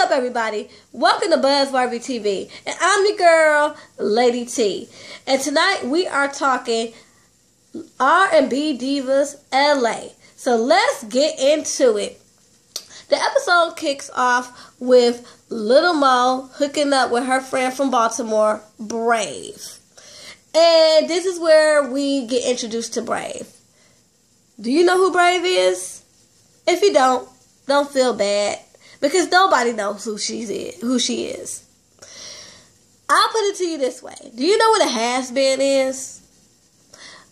up, everybody? Welcome to Buzzworthy TV, and I'm your girl, Lady T. And tonight we are talking R&B Divas LA. So let's get into it. The episode kicks off with Little Mo hooking up with her friend from Baltimore, Brave. And this is where we get introduced to Brave. Do you know who Brave is? If you don't feel bad, because nobody knows who she is. I'll put it to you this way. Do you know what a has-been is?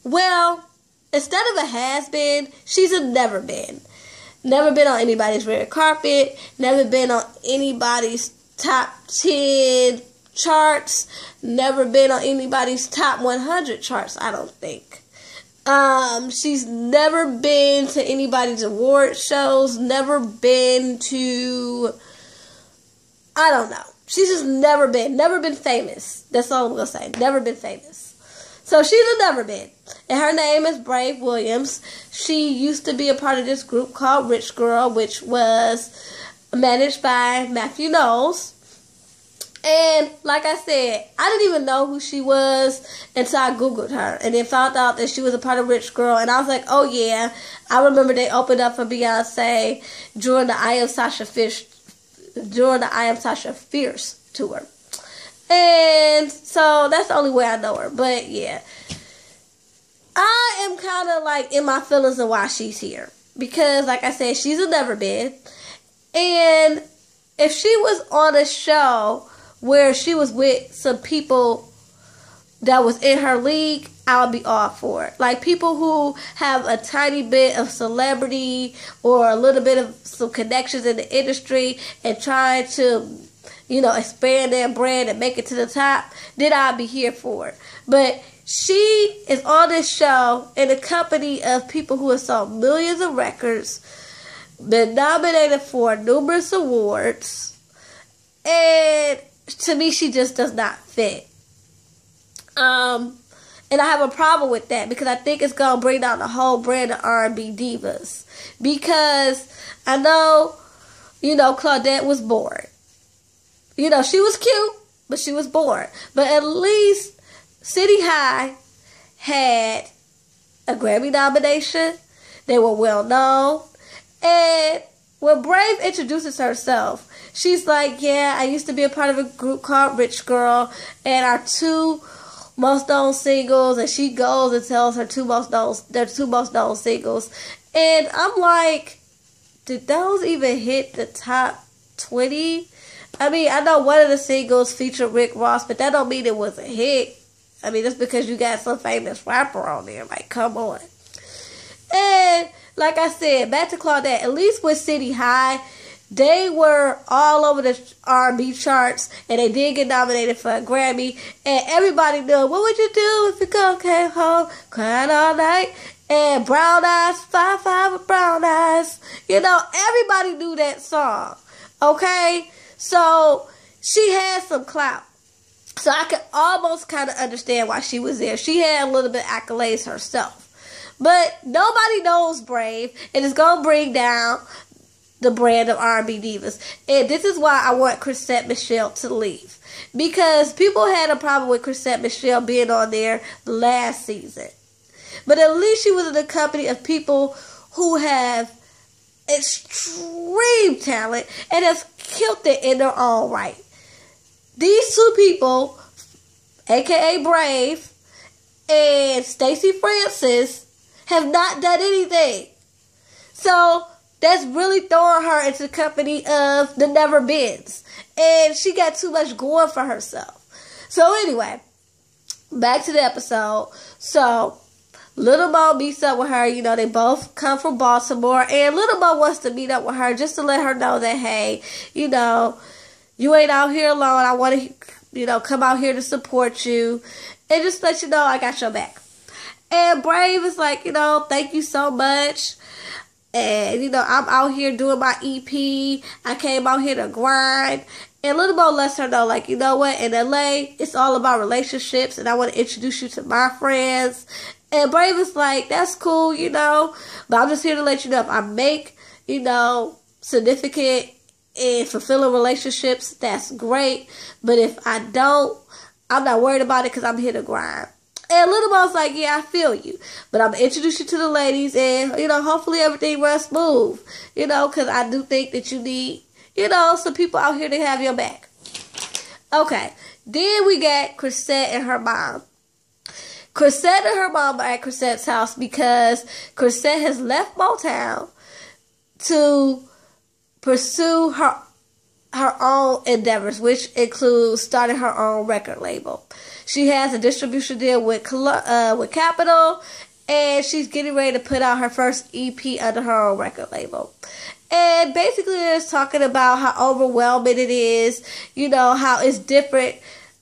Well, instead of a has-been, she's a never-been. Never been on anybody's red carpet. Never been on anybody's top 10 charts. Never been on anybody's top 100 charts, I don't think. She's never been to anybody's award shows, never been to, I don't know. She's just never been famous. That's all I'm going to say. Never been famous. So she's a never been. And her name is Brave Williams. She used to be a part of this group called Rich Girl, which was managed by Matthew Knowles. And like I said, I didn't even know who she was until I Googled her. And then found out that she was a part of Rich Girl. And I was like, oh yeah. I remember they opened up for Beyonce during the I Am Sasha Fierce tour. And so that's the only way I know her. But yeah. I am kind of like in my feelings of why she's here. Because like I said, she's a never been. And if she was on a show where she was with some people that was in her league, I would be all for it. Like people who have a tiny bit of celebrity or a little bit of some connections in the industry and trying to, expand their brand and make it to the top, then I'd be here for it. But she is on this show in the company of people who have sold millions of records, been nominated for numerous awards, and to me, she just does not fit. And I have a problem with that because I think it's going to bring down the whole brand of R&B divas. Because I know, Claudette was bored. She was cute, but she was bored. But at least City High had a Grammy nomination. They were well known. And when Brave introduces herself, she's like, yeah, I used to be a part of a group called Rich Girl, and our two most known singles, and she goes and tells their two most known singles. And I'm like, did those even hit the top 20? I mean, I know one of the singles featured Rick Ross, but that don't mean it was a hit. I mean, just because you got some famous rapper on there, like, come on. And like I said, back to Claudette, at least with City High, they were all over the R&B charts, and they did get nominated for a Grammy, and everybody knew, what would you do if you came home crying all night? And Brown Eyes, 5'5" with brown eyes. Everybody knew that song, okay? So she had some clout. So I could almost kind of understand why she was there. She had a little bit of accolades herself. But nobody knows Brave, and it's going to bring down the brand of R&B divas. And this is why I want Chrisette Michele to leave. Because people had a problem with Chrisette Michele being on there last season. But at least she was in the company of people who have extreme talent and have killed it in their own right. These two people, a.k.a. Brave and Stacey Francis, have not done anything. So that's really throwing her into the company of the never-beens. And she got too much going for herself. So anyway, back to the episode. So Little Mo meets up with her. They both come from Baltimore. And Little Mo wants to meet up with her just to let her know that, hey, you ain't out here alone. I want to, come out here to support you. And just let you know I got your back. And Brave is like, thank you so much. And, I'm out here doing my EP. I came out here to grind. And Little Mo lets her know, like, you know what? In LA, it's all about relationships. And I want to introduce you to my friends. And Brave is like, that's cool, But I'm just here to let you know if I make, significant in fulfilling relationships, that's great. But if I don't, I'm not worried about it because I'm here to grind. And Little Mo's like, yeah, I feel you. But I'm going to introduce you to the ladies and, hopefully everything runs smooth. Because I do think that you need, some people out here to have your back. Okay. Then we got Chrisette and her mom. Chrisette and her mom are at Chrisette's house because Chrisette has left Motown to pursue her own endeavors, which includes starting her own record label. She has a distribution deal with Capitol, and she's getting ready to put out her first EP under her own record label. And basically it's talking about how overwhelming it is, how it's different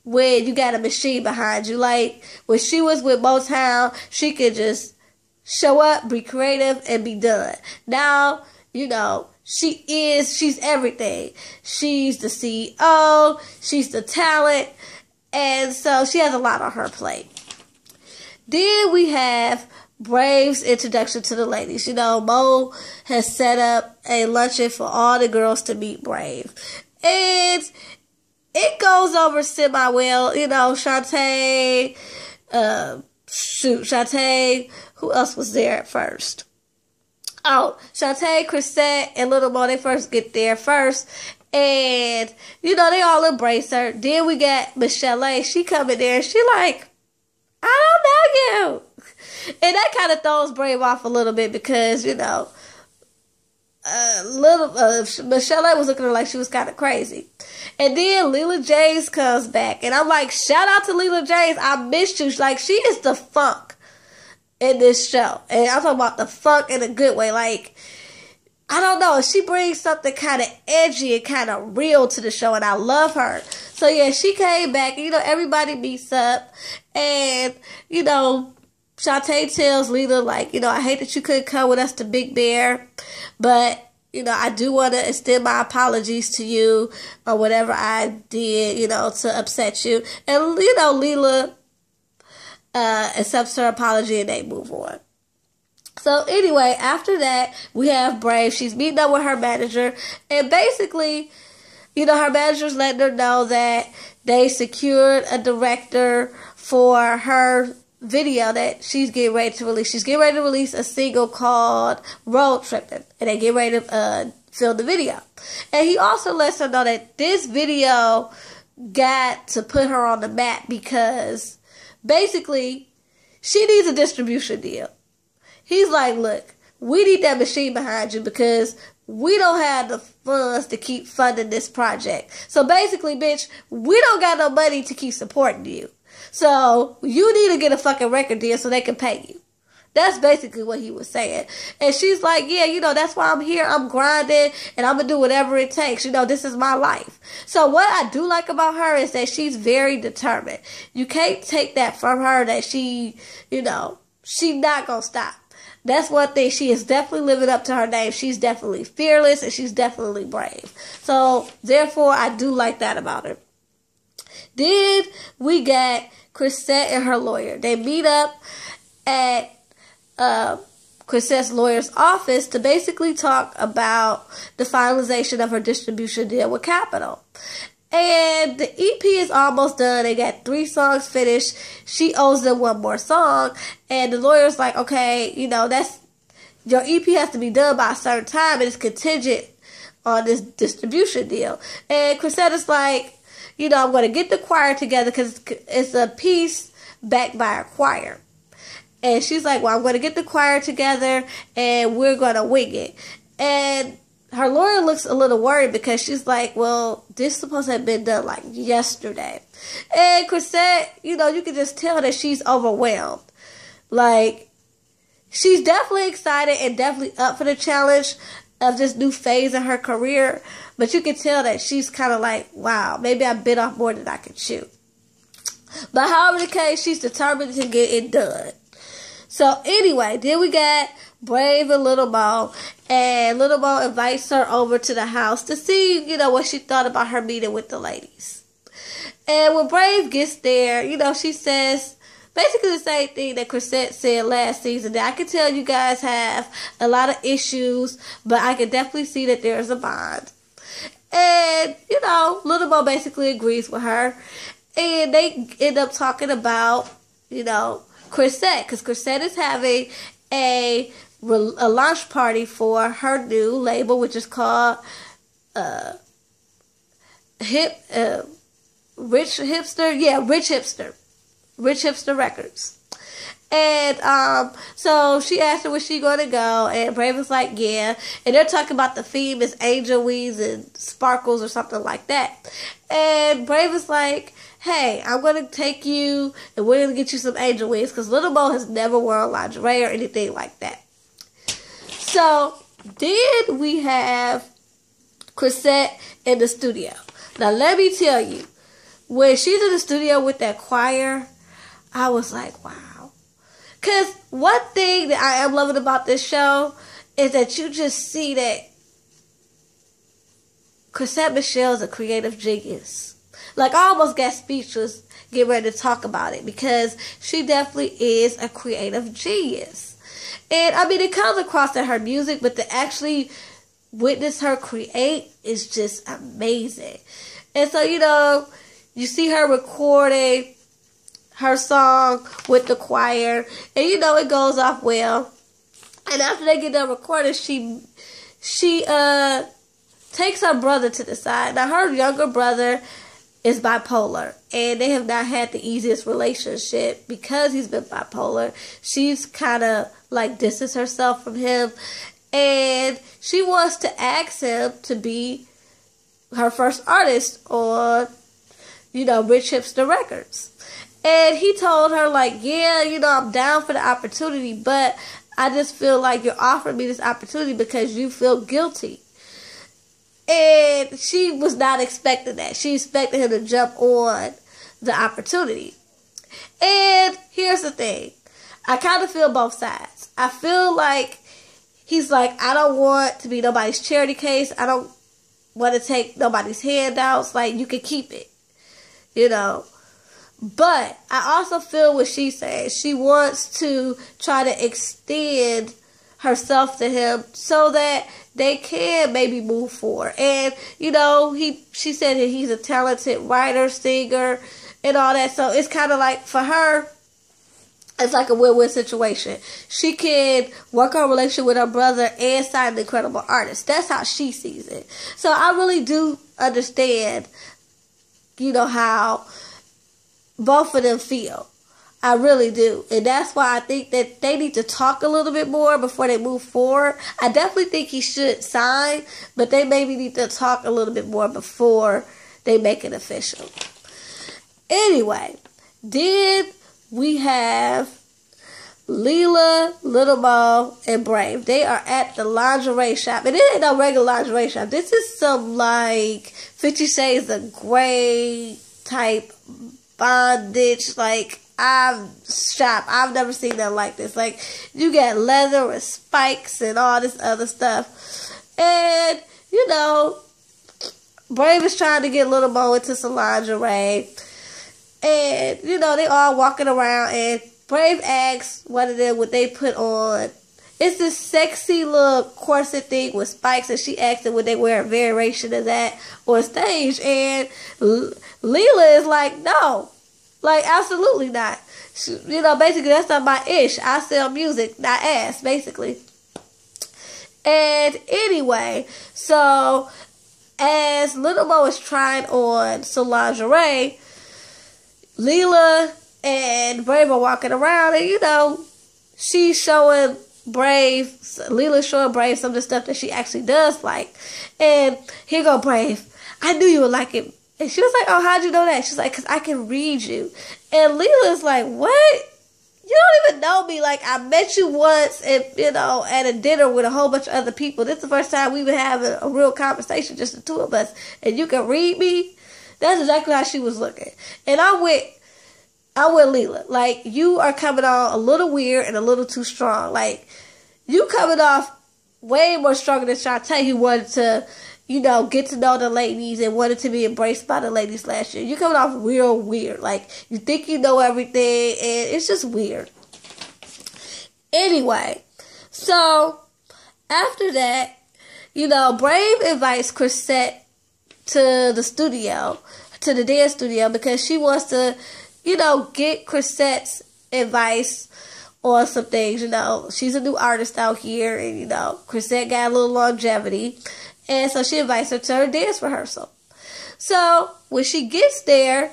when you got a machine behind you. Like, when she was with Motown, she could just show up, be creative, and be done. Now, she's everything. She's the CEO, she's the talent, and so she has a lot on her plate. Then we have Brave's introduction to the ladies. Mo has set up a luncheon for all the girls to meet Brave. And it goes over semi-well. Shantae, Shantae, who else was there at first? Oh, Shantae, Chrisette, and Little Mo, they first get there first. And, they all embrace her. Then we got Michele. She come in there and she like, I don't know you. And that kind of throws Brave off a little bit because, Michele was looking at her like she was kind of crazy. And then Lelah James comes back. And I'm like, shout out to Lelah James. I missed you. Like, she is the funk in this show. And I'm talking about the funk in a good way. Like, I don't know. She brings something kind of edgy and kind of real to the show. And I love her. So, yeah, she came back. Everybody meets up. And, Shantae tells Lelah, like, I hate that you couldn't come with us to Big Bear, but, I do want to extend my apologies to you or whatever I did, to upset you. And, Lelah accepts her apology and they move on. So, anyway, after that, we have Brave. She's meeting up with her manager, and basically, her manager's letting her know that they secured a director for her video that she's getting ready to release. She's getting ready to release a single called Road Trippin', and they get ready to film the video. And he also lets her know that this video got to put her on the map because basically she needs a distribution deal. He's like, look, we need that machine behind you because we don't have the funds to keep funding this project. So basically, bitch, we don't got no money to keep supporting you. So you need to get a fucking record deal so they can pay you. That's basically what he was saying. And she's like, yeah, that's why I'm here. I'm grinding and I'm going to do whatever it takes. This is my life. So what I do like about her is that she's very determined. You can't take that from her that she, she's not going to stop. That's one thing. She is definitely living up to her name. She's definitely fearless and she's definitely brave. So therefore, I do like that about her. Then we got Chrisette and her lawyer. They meet up at Chrisette's lawyer's office to basically talk about the finalization of her distribution deal with Capitol. And the EP is almost done. They got 3 songs finished. She owes them 1 more song. And the lawyer's like, okay, that's your EP has to be done by a certain time and it's contingent on this distribution deal. And Chrisette is like, I'm going to get the choir together because it's a piece backed by a choir. And she's like, well, I'm going to get the choir together and we're going to wing it. And her lawyer looks a little worried because she's like, well, this is supposed to have been done like yesterday. And Chrisette, you can just tell that she's overwhelmed. Like, she's definitely excited and definitely up for the challenge of this new phase in her career. But you can tell that she's kind of like, wow, maybe I bit off more than I could chew. But however the case, she's determined to get it done. So anyway, then we got Brave and Little Mo. And Little Mo invites her over to the house to see, what she thought about her meeting with the ladies. And when Brave gets there, she says basically the same thing that Chrisette said last season. That I can tell you guys have a lot of issues, but I can definitely see that there's a bond. And, you know, Little Mo basically agrees with her. And they end up talking about, you know, Chrisette. Because Chrisette is having a launch party for her new label, which is called Rich Hipster Records. And so she asked her, was she going to go? And Brave was like, yeah. And they're talking about the theme is angel wings and sparkles or something like that. And Brave was like, hey, I'm going to take you and we're going to get you some angel wings, because Little Mo has never worn lingerie or anything like that. So then we have Chrisette in the studio. Now let me tell you, when she's in the studio with that choir, I was like, wow. Because one thing that I am loving about this show is that you just see that Chrisette Michele is a creative genius. Like, I almost got speechless getting ready to talk about it, because she definitely is a creative genius. And, I mean, it comes across in her music, but to actually witness her create is just amazing. And so, you know, you see her recording her song with the choir, and, you know, it goes off well. And after they get done recording, she takes her brother to the side. Now, her younger brother is bipolar, and they have not had the easiest relationship because he's been bipolar. She's kind of like distanced herself from him, and she wants to ask him to be her first artist on, you know, Rich Hipster Records. And he told her, like, yeah, you know, I'm down for the opportunity, but I just feel like you're offering me this opportunity because you feel guilty. And she was not expecting that. She expected him to jump on the opportunity. And here's the thing. I kind of feel both sides. I feel like he's like, I don't want to be nobody's charity case. I don't want to take nobody's handouts. Like, you can keep it. You know. But I also feel what she's saying. She wants to try to extend herself to him so that they can maybe move forward. And, you know, she said that he's a talented writer, singer, and all that. So it's kind of like, for her, it's like a win-win situation. She can work on a relationship with her brother and sign an incredible artist. That's how she sees it. So I really do understand, you know, how both of them feel. I really do. And that's why I think that they need to talk a little bit more before they move forward. I definitely think he should sign, but they maybe need to talk a little bit more before they make it official. Anyway, then we have Lelah, Little Mo, and Brave. They are at the lingerie shop. And it ain't no regular lingerie shop. This is some, like, 50 Shades of Grey type bondage, like, I've never seen them like this. Like, you got leather and spikes and all this other stuff. And, you know, Brave is trying to get Little Mo into some lingerie. And, you know, they all walking around, and Brave asks one of them what they put on. It's this sexy little corset thing with spikes, and she asked them would they wear a variation of that on stage. And Lelah is like, no. Like, absolutely not. You know, basically, that's not my ish. I sell music, not ass, basically. And anyway, so as Little Mo is trying on some lingerie, Lelah and Brave are walking around, and, you know, she's showing Brave, Lelah's showing Brave some of the stuff that she actually does like. And here go Brave. I knew you would like it. And she was like, oh, how'd you know that? She's like, because I can read you. And Lelah's like, what? You don't even know me. Like, I met you once, and, you know, at a dinner with a whole bunch of other people. This is the first time we've been having a real conversation, just the two of us. And you can read me? That's exactly how she was looking. And I'm with Lelah. Like, you are coming on a little weird and a little too strong. Like, you coming off way more stronger than Shantae, who wanted to, you know, get to know the ladies and wanted to be embraced by the ladies last year. You're coming off real weird. Like, you think you know everything, and it's just weird. Anyway, so after that, you know, Brave invites Chrisette to the studio, to the dance studio, because she wants to, get Chrisette's advice on some things. She's a new artist out here, and, Chrisette got a little longevity. And so she invites her to her dance rehearsal. So when she gets there,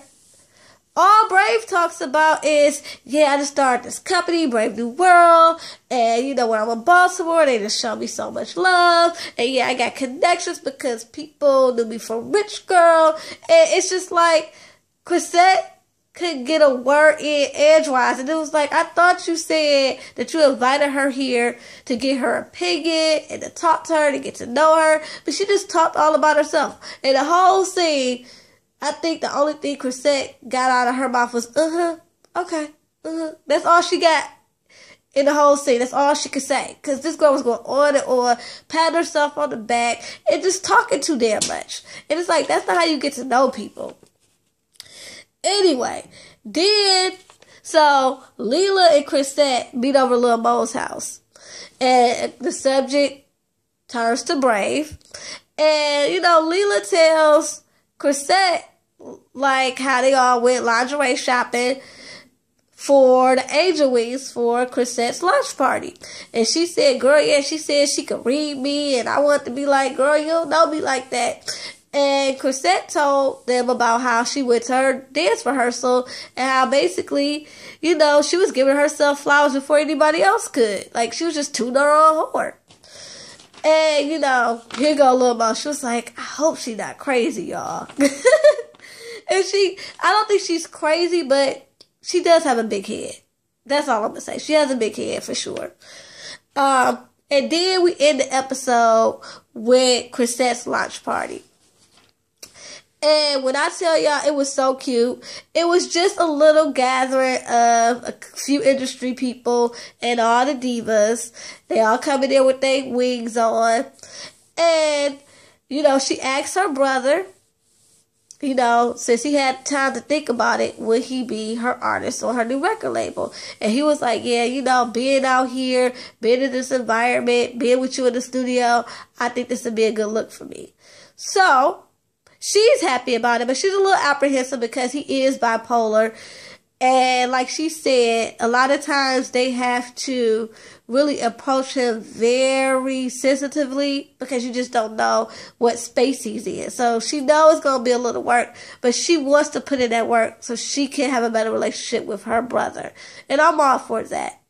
all Brave talks about is, I just started this company, Brave New World, and when I'm in Baltimore, they just show me so much love, and I got connections because people knew me from Rich Girl, and it's just like, Chrisette couldn't get a word in edgewise, and it was like, I thought you said that you invited her here to get her opinion, and to talk to her, to get to know her, but she just talked all about herself, and the whole scene, I think the only thing Chrisette got out of her mouth was, okay, That's all she got in the whole scene. That's all she could say. Because this girl was going on and on, patting herself on the back, and just talking too damn much. And it's like, that's not how you get to know people. Anyway, so Lelah and Chrisette meet over Lil Mo's house. And the subject turns to Brave. And, Lelah tells Chrisette, like, how they all went lingerie shopping for the Angel Wings for Chrisette's lunch party. And she said, girl, she said she could read me, and I want to be like, girl, you don't know me like that. And Chrisette told them about how she went to her dance rehearsal, and how basically, she was giving herself flowers before anybody else could. Like, she was just tooting her own horn. And, here go Lil Mo. She was like, I hope she not crazy, y'all. And I don't think she's crazy, but she does have a big head. That's all I'm going to say. She has a big head for sure. And then we end the episode with Chrisette's launch party. And when I tell y'all, it was so cute. It was just a little gathering of a few industry people and all the divas. They all coming in with their wigs on. And, she asked her brother, since he had time to think about it, would he be her artist on her new record label? And he was like, yeah, being out here, being in this environment, being with you in the studio, I think this would be a good look for me. So she's happy about it, but she's a little apprehensive because he is bipolar. And like she said, a lot of times they have to really approach him very sensitively because you just don't know what space he's in. So she knows it's going to be a little work, but she wants to put in that work so she can have a better relationship with her brother. And I'm all for that.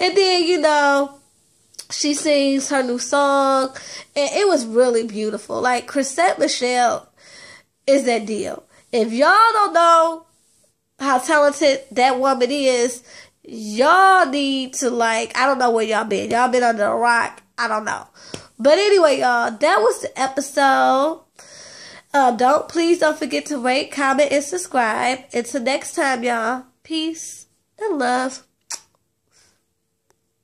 And then, she sings her new song, and it was really beautiful. Like, Chrisette Michele is that deal. If y'all don't know how talented that woman is, y'all need to, I don't know where y'all been. Y'all been under a rock. I don't know. But anyway, y'all, that was the episode. Please don't forget to rate, comment, and subscribe. Until next time, y'all. Peace and love.